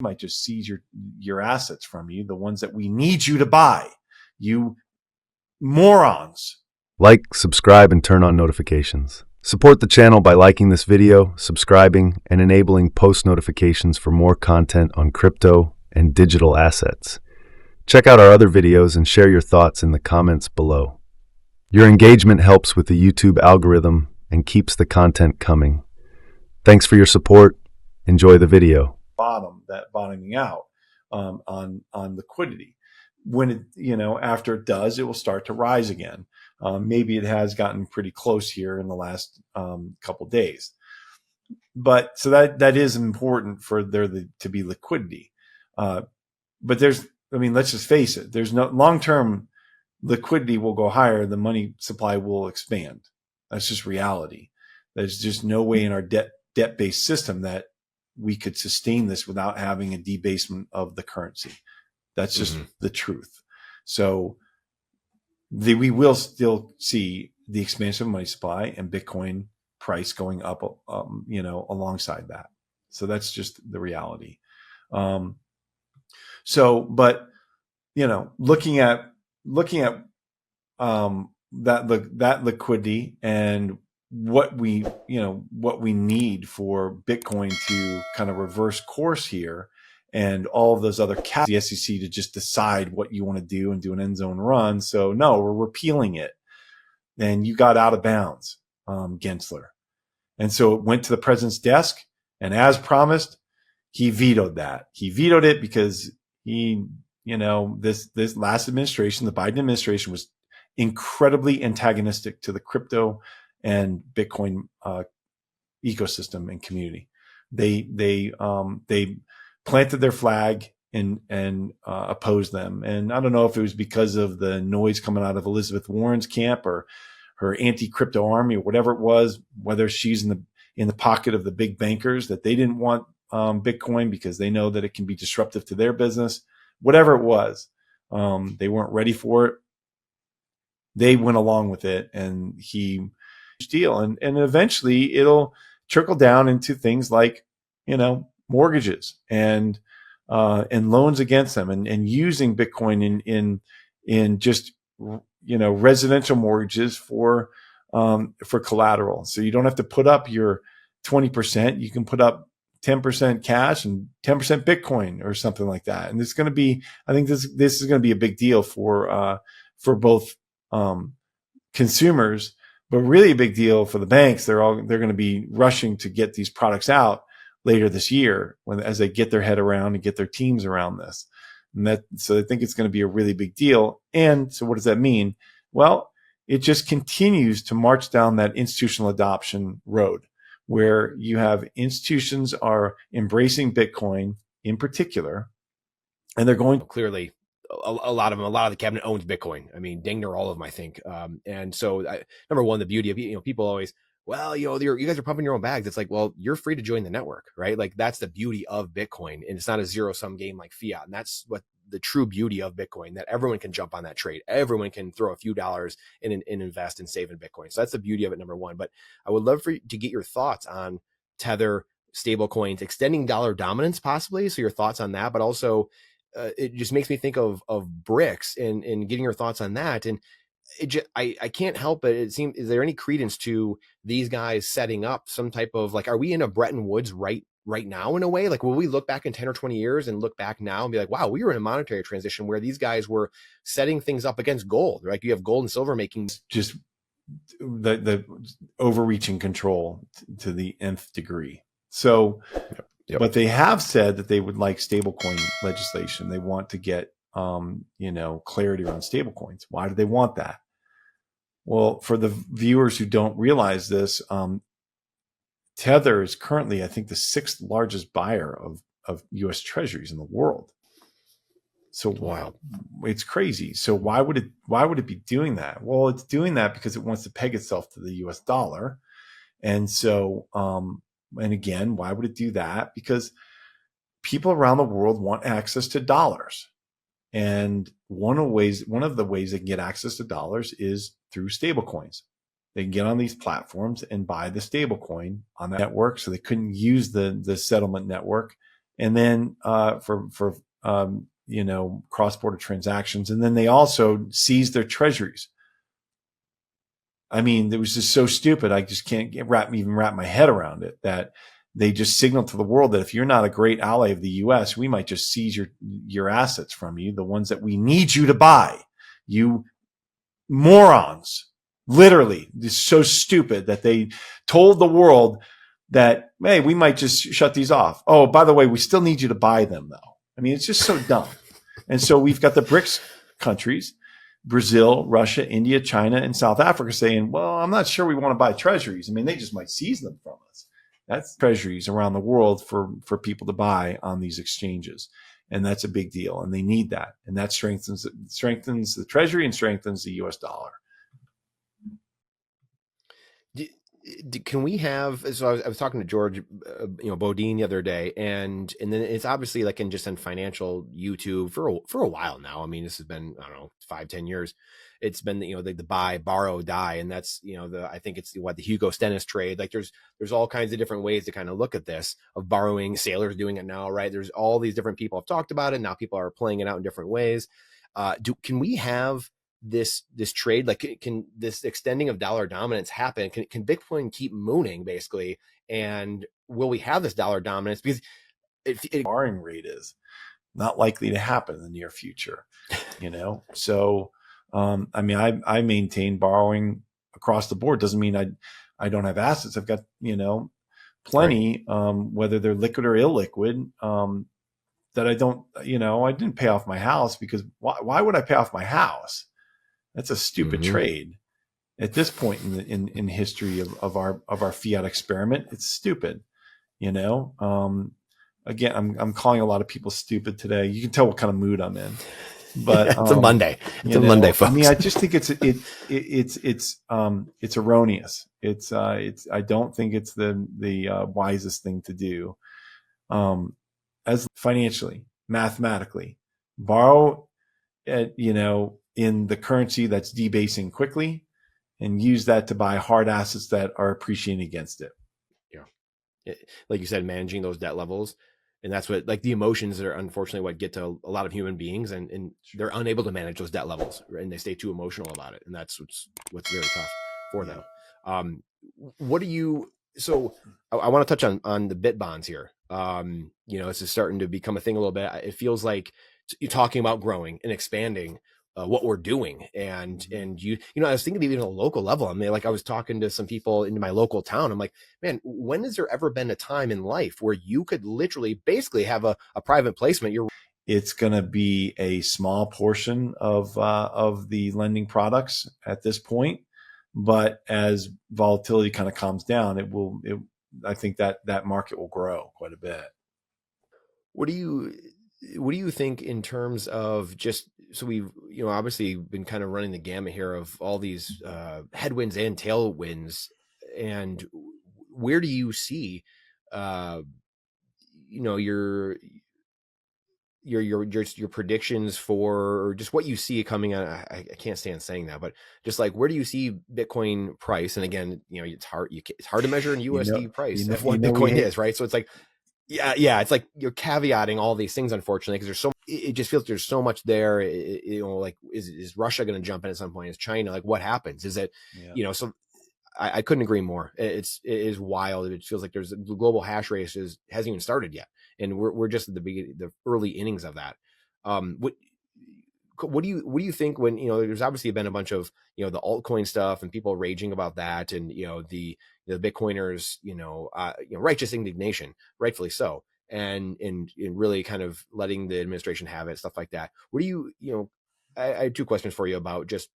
might just seize your assets from you, the ones that we need you to buy. You morons. Like, subscribe, and turn on notifications. Support the channel by liking this video, subscribing, and enabling post notifications for more content on crypto and digital assets. Check out our other videos and share your thoughts in the comments below. Your engagement helps with the YouTube algorithm and keeps the content coming. Thanks for your support. Enjoy the video. Bottoming out on liquidity. When it, after it does, it will start to rise again. Maybe it has gotten pretty close here in the last couple of days. But so that is important for there to be liquidity. But let's just face it. There's no long-term liquidity will go higher. The money supply will expand. That's just reality. There's just no way in our debt-based system that we could sustain this without having a debasement of the currency. That's just the truth. So we will still see the expansion of money supply and Bitcoin price going up, alongside that. So that's just the reality. But looking at that liquidity and what we need for Bitcoin to kind of reverse course here, and all of those other caps, the SEC to just decide what you want to do and do an end zone run. So no, we're repealing it. And you got out of bounds, Gensler. And so it went to the president's desk, and as promised, he vetoed that. He vetoed it because this last administration, the Biden administration, was incredibly antagonistic to the crypto and Bitcoin ecosystem and community. They planted their flag and opposed them. And I don't know if it was because of the noise coming out of Elizabeth Warren's camp or her anti-crypto army or whatever it was, whether she's in the pocket of the big bankers that they didn't want Bitcoin because they know that it can be disruptive to their business. Whatever it was, they weren't ready for it. They went along with it, and he deal, and eventually it'll trickle down into things like mortgages and loans against them, and using Bitcoin in just residential mortgages for collateral. So you don't have to put up your 20%. You can put up 10% cash and 10% Bitcoin or something like that. And it's going to be, I think this is going to be a big deal for both consumers, but really a big deal for the banks. They're going to be rushing to get these products out later this year as they get their head around and get their teams around this. And so I think it's going to be a really big deal. And so what does that mean? Well, it just continues to march down that institutional adoption road, where you have institutions are embracing Bitcoin in particular, and they're going clearly. A lot of the cabinet owns Bitcoin. I mean, dang near all of them, I think. And so, number one, the beauty of people always, well, you guys are pumping your own bags. It's like, well, you're free to join the network, right? Like that's the beauty of Bitcoin, and it's not a zero-sum game like fiat. And that's what the true beauty of Bitcoin, that everyone can jump on that trade. Everyone can throw a few dollars and invest and save in Bitcoin. So that's the beauty of it, number one. But I would love for you to get your thoughts on Tether, stable coins, extending dollar dominance possibly. So your thoughts on that, but also it just makes me think of BRICS and getting your thoughts on that. And I can't help it. It seems, is there any credence to these guys setting up some type of, like, are we in a Bretton Woods right now in a way? Like, will we look back in 10 or 20 years and look back now and be like, wow, we were in a monetary transition where these guys were setting things up against gold, right? You have gold and silver making just the overreaching control to the nth degree. So, Yep. But they have said that they would like stablecoin legislation. They want to get, clarity around stablecoins. Why do they want that? Well, for the viewers who don't realize this, Tether is currently, I think, the 6th largest buyer of U.S. Treasuries in the world. So wow, it's crazy. So why would it be doing that? Well, it's doing that because it wants to peg itself to the U.S. dollar, and so. And again, why would it do that? Because people around the world want access to dollars. And one of the ways they can get access to dollars is through stablecoins. They can get on these platforms and buy the stablecoin on that network. So they couldn't use the settlement network and then for cross-border transactions, and then they also seized their treasuries. I mean, it was just so stupid. I just can't wrap my head around it, that they just signaled to the world that if you're not a great ally of the U.S., we might just seize your assets from you, the ones that we need you to buy. You morons. Literally, it's so stupid that they told the world that, hey, we might just shut these off. Oh, by the way, we still need you to buy them, though. I mean, it's just so dumb. And so we've got the BRICS countries, Brazil, Russia, India, China, and South Africa saying, well, I'm not sure we want to buy treasuries. I mean, they just might seize them from us. That's treasuries around the world for people to buy on these exchanges. And that's a big deal. And they need that. And that strengthens the treasury and strengthens the US dollar. Can we have, so I was talking to George, Bodine the other day, and then it's obviously like in financial YouTube for a while now. I mean, this has been, I don't know, 5-10 years. It's been, the buy, borrow, die. And that's, I think it's the Hugo Stennis trade. Like there's all kinds of different ways to kind of look at this, of borrowing. Sailors doing it now, right? There's all these different people have talked about it. Now people are playing it out in different ways. Can we have this trade, like can this extending of dollar dominance happen? Can Bitcoin keep mooning basically, and will we have this dollar dominance? Because borrowing rate is not likely to happen in the near future, so I mean, I maintain borrowing across the board. Doesn't mean I don't have assets. I've got plenty, right. Whether they're liquid or illiquid, that I don't, I didn't pay off my house, because why would I pay off my house? That's a stupid trade at this point in history of our fiat experiment. It's stupid, Again, I'm calling a lot of people stupid today. You can tell what kind of mood I'm in, but it's a Monday. It's a Monday, folks. I mean, I just think it's erroneous. I don't think it's the wisest thing to do. As financially, mathematically, borrow at in the currency that's debasing quickly, and use that to buy hard assets that are appreciating against it. Yeah. Like you said, managing those debt levels. And that's what, like, the emotions that are unfortunately what get to a lot of human beings, and they're unable to manage those debt levels, and they stay too emotional about it. And that's what's very tough for them. So I want to touch on the bit bonds here. This is starting to become a thing a little bit. It feels like you're talking about growing and expanding what we're doing. And I was thinking even on a local level. I mean, like, I was talking to some people in my local town. I'm like, man, when has there ever been a time in life where you could literally basically have a private placement? It's going to be a small portion of the lending products at this point, but as volatility kind of calms down, I think that market will grow quite a bit. What do you think in terms of just, so we've, obviously been kind of running the gamut here of all these headwinds and tailwinds, and where do you see, your predictions for, or just what you see coming out? I can't stand saying that, but just like, where do you see Bitcoin price? And again, it's hard to measure in USD price of what Bitcoin is, right? So it's like, yeah, it's like you're caveating all these things, unfortunately, because it just feels there's so much there. Like, is Russia going to jump in at some point? Is China? Like, what happens? Is it, so I couldn't agree more. It is wild. It feels like there's the global hash rate hasn't even started yet, and we're just at the early innings of that. What do you think when, there's obviously been a bunch of, the altcoin stuff and people raging about that, and, the Bitcoiners, righteous indignation, rightfully so. And really kind of letting the administration have it, stuff like that. What do I had two questions for you about just,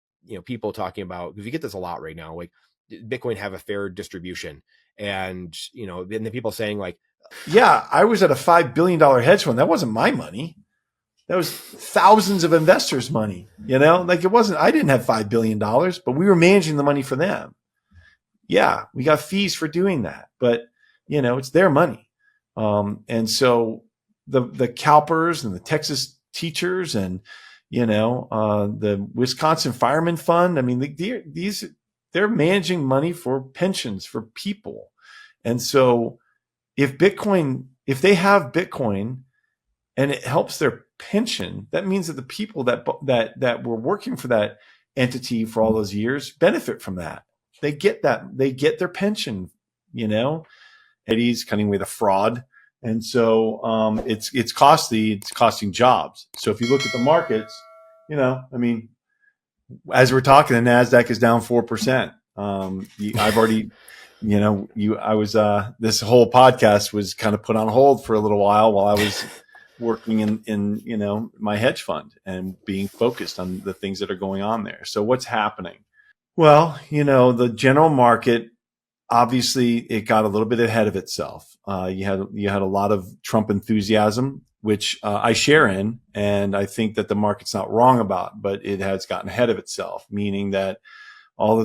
people talking about, because you get this a lot right now, like, Bitcoin have a fair distribution, and, then the people saying like, yeah, I was at a $5 billion hedge fund. That wasn't my money. That was thousands of investors' money, like, it wasn't, I didn't have $5 billion, but we were managing the money for them. Yeah, we got fees for doing that, but it's their money. And so the CalPERS and the Texas teachers and, the Wisconsin Fireman Fund, I mean, they're managing money for pensions for people. And so if Bitcoin if they have Bitcoin and it helps their pension, that means that the people that were working for that entity for all those years benefit from that. They get their pension, Eddie's cutting away the fraud. And so it's costly. It's costing jobs. So if you look at the markets, as we're talking, the NASDAQ is down 4%. I've already, this whole podcast was kind of put on hold for a little while I was working in my hedge fund and being focused on the things that are going on there. So what's happening? Well, the general market, obviously it got a little bit ahead of itself. You had a lot of Trump enthusiasm, which I share in, and I think that the market's not wrong about, but it has gotten ahead of itself, meaning that all of